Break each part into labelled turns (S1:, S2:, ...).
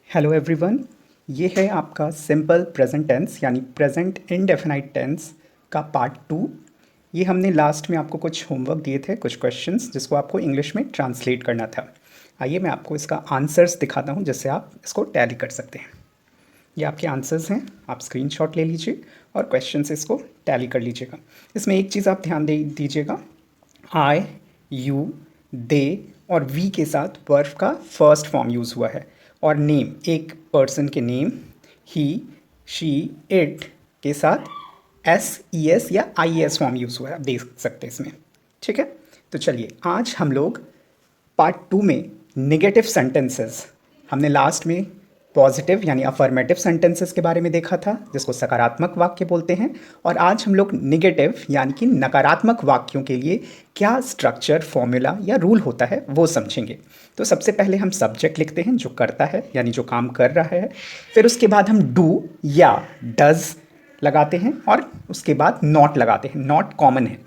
S1: Hello everyone. ये है आपका सिंपल प्रेजेंट टेंस यानी प्रेजेंट इंडेफिनाइट टेंस का पार्ट 2। ये हमने लास्ट में आपको कुछ होमवर्क दिए थे, कुछ क्वेश्चंस जिसको आपको इंग्लिश में ट्रांसलेट करना था। आइए मैं आपको इसका आंसर्स दिखाता हूँ जिससे आप इसको टैली कर सकते हैं। ये आपके आंसर्स हैं, आप स्क्रीनशॉट ले लीजिए और क्वेश्चन से इसको टैली कर लीजिएगा। इसमें एक चीज़ आप ध्यान दे दीजिएगा, आई, यू, दे और वी के साथ वर्ब का फर्स्ट फॉर्म यूज़ हुआ है और नेम, एक पर्सन के नेम, ही, शी, इट के साथ एस ई एस या आई एस फॉर्म यूज़ हुआ है, आप देख सकते हैं इसमें। ठीक है, तो चलिए आज हम लोग पार्ट 2 में नेगेटिव सेंटेंसेस, हमने लास्ट में पॉजिटिव यानी अफर्मेटिव सेंटेंसेस के बारे में देखा था जिसको सकारात्मक वाक्य बोलते हैं, और आज हम लोग नेगेटिव यानी कि नकारात्मक वाक्यों के लिए क्या स्ट्रक्चर, फॉर्मूला या रूल होता है वो समझेंगे। तो सबसे पहले हम सब्जेक्ट लिखते हैं जो करता है यानी जो काम कर रहा है, फिर उसके बाद हम डू या डज लगाते हैं और उसके बाद नॉट लगाते हैं, नॉट कॉमन है।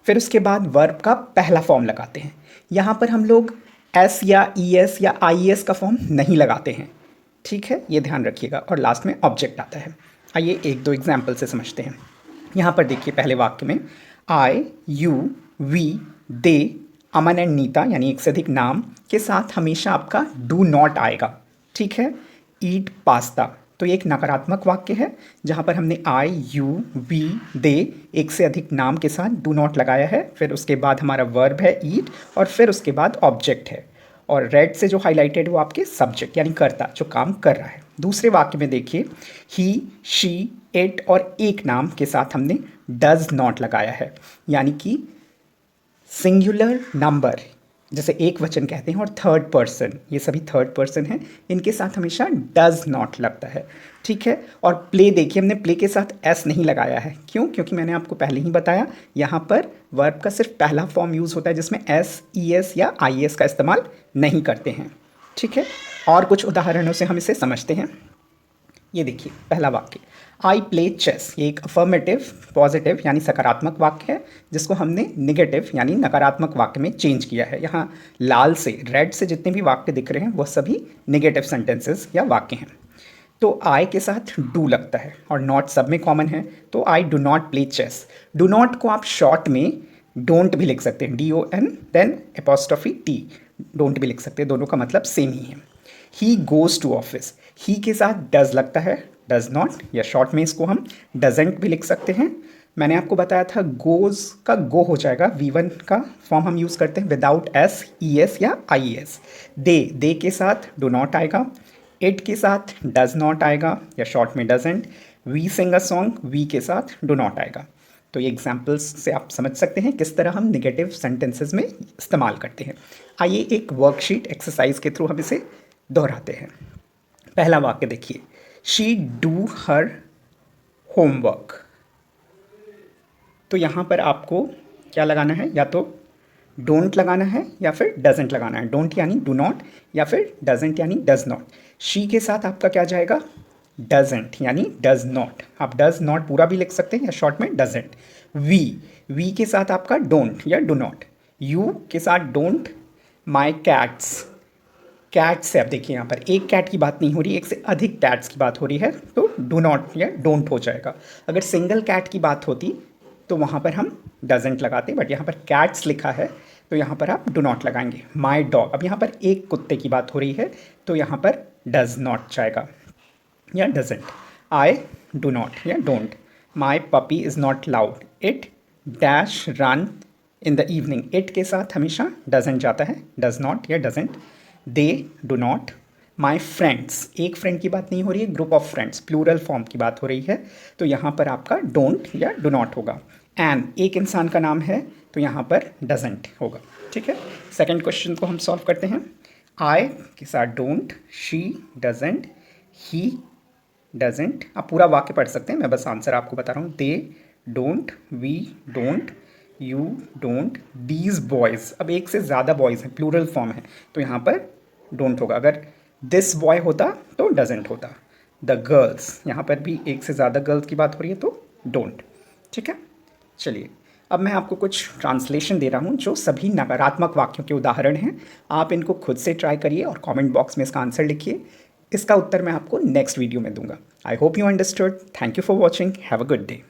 S1: फिर उसके बाद वर्ब का पहला फॉर्म लगाते हैं। यहाँ पर हम लोग एस या ई एस या आई एस का फॉर्म नहीं लगाते हैं, ठीक है, ये ध्यान रखिएगा। और लास्ट में ऑब्जेक्ट आता है। आइए एक दो एग्जाम्पल से समझते हैं। यहाँ पर देखिए पहले वाक्य में I, you, we, they, Aman and Nita यानी एक से अधिक नाम के साथ हमेशा आपका डू नॉट आएगा। ठीक है, ईट पास्ता, तो ये एक नकारात्मक वाक्य है जहाँ पर हमने आई, यू, वी, दे एक से अधिक नाम के साथ डू नॉट लगाया है। फिर उसके बाद हमारा वर्ब है ईट और फिर उसके बाद ऑब्जेक्ट है, और रेड से जो हाईलाइटेड वो आपके सब्जेक्ट यानी कर्ता जो काम कर रहा है। दूसरे वाक्य में देखिए ही, शी, इट और एक नाम के साथ हमने डज नॉट लगाया है, यानी कि सिंगुलर नंबर जैसे एक वचन कहते हैं और थर्ड पर्सन, ये सभी थर्ड पर्सन हैं, इनके साथ हमेशा डज नॉट लगता है। ठीक है, और प्ले देखिए हमने प्ले के साथ एस नहीं लगाया है, क्यों? क्योंकि मैंने आपको पहले ही बताया यहाँ पर वर्ब का सिर्फ पहला फॉर्म यूज़ होता है जिसमें एस, ई एस या आई एस का इस्तेमाल नहीं करते हैं। ठीक है, और कुछ उदाहरणों से हम इसे समझते हैं। ये देखिए पहला वाक्य आई प्ले चेस, ये एक अफर्मेटिव पॉजिटिव यानी सकारात्मक वाक्य है जिसको हमने निगेटिव यानी नकारात्मक वाक्य में चेंज किया है। यहाँ लाल से, रेड से जितने भी वाक्य दिख रहे हैं वह सभी निगेटिव सेंटेंसेस या वाक्य हैं। तो आई के साथ डू लगता है और नॉट सब में कॉमन है, तो I do not play chess. Do not को आप शॉर्ट में डोंट भी लिख सकते हैं, D O N then apostrophe T, don't भी लिख सकते हैं, दोनों का मतलब सेम ही है। ही गोज़ टू ऑफिस, ही के साथ डज लगता है, डज नॉट, या शॉर्ट में इसको हम डजेंट भी लिख सकते हैं। मैंने आपको बताया था गोज़ का गो हो जाएगा, V1 का फॉर्म हम यूज़ करते हैं विदाउट एस, ई एस या आई एस। दे के साथ डो नॉट आएगा, इट के साथ डज नॉट आएगा या शॉर्ट में doesn't. We sing a song, we के साथ डो नॉट आएगा। तो ये एग्जाम्पल्स से आप समझ सकते हैं किस तरह हम निगेटिव सेंटेंसेस में इस्तेमाल करते हैं। आइए एक वर्कशीट एक्सरसाइज के थ्रू हम इसे दोहराते हैं। पहला वाक्य देखिए, शी डू हर होमवर्क। तो यहाँ पर आपको क्या लगाना है, या तो डोंट लगाना है या फिर डजेंट लगाना है। डोंट यानी डू नॉट या फिर डजेंट यानी डज नॉट। शी के साथ आपका क्या जाएगा, डजेंट यानी डज नॉट, आप डज नॉट पूरा भी लिख सकते हैं या शॉर्ट में डजेंट। वी के साथ आपका डोंट या डू नॉट। यू के साथ डोंट। माई कैट्स, कैट्स से आप देखिए यहाँ पर एक कैट की बात नहीं हो रही, एक से अधिक कैट्स की बात हो रही है, तो डू नॉट या डोंट हो जाएगा। अगर सिंगल कैट की बात होती तो वहाँ पर हम डजेंट लगाते, बट यहाँ पर कैट्स लिखा है तो यहाँ पर आप डू नॉट लगाएंगे। माई डॉग, अब यहाँ पर एक कुत्ते की बात हो रही है तो यहाँ पर डज नॉट जाएगा या डजेंट। आई डू नॉट या don't. My puppy is not loud, it dash run in the evening, it के साथ हमेशा डजेंट जाता है, डज नॉट या doesn't. They do not. My friends, एक फ्रेंड की बात नहीं हो रही है, group of friends plural form की बात हो रही है, तो यहाँ पर आपका डोंट या डू नॉट होगा। एन एक इंसान का नाम है तो यहाँ पर डजेंट होगा। ठीक है, सेकंड क्वेश्चन को हम सॉल्व करते हैं। आई के साथ don't, she doesn't, he doesn't. आप पूरा वाक्य पढ़ सकते हैं, मैं बस आंसर आपको बता रहा हूँ। They don't, we don't, you don't, these boys, अब एक से ज़्यादा बॉयज़ हैं, प्लूरल फॉर्म है तो यहाँ पर डोंट होगा। अगर दिस बॉय होता तो डजेंट होता। द गर्ल्स, यहाँ पर भी एक से ज़्यादा गर्ल्स की बात हो रही है तो डोंट। ठीक है, चलिए अब मैं आपको कुछ ट्रांसलेशन दे रहा हूँ जो सभी नकारात्मक वाक्यों के उदाहरण हैं। आप इनको खुद से ट्राई करिए और कमेंट बॉक्स में इसका आंसर लिखिए। इसका उत्तर मैं आपको नेक्स्ट वीडियो में दूंगा। I hope you understood. Thank you for watching. Have a good day.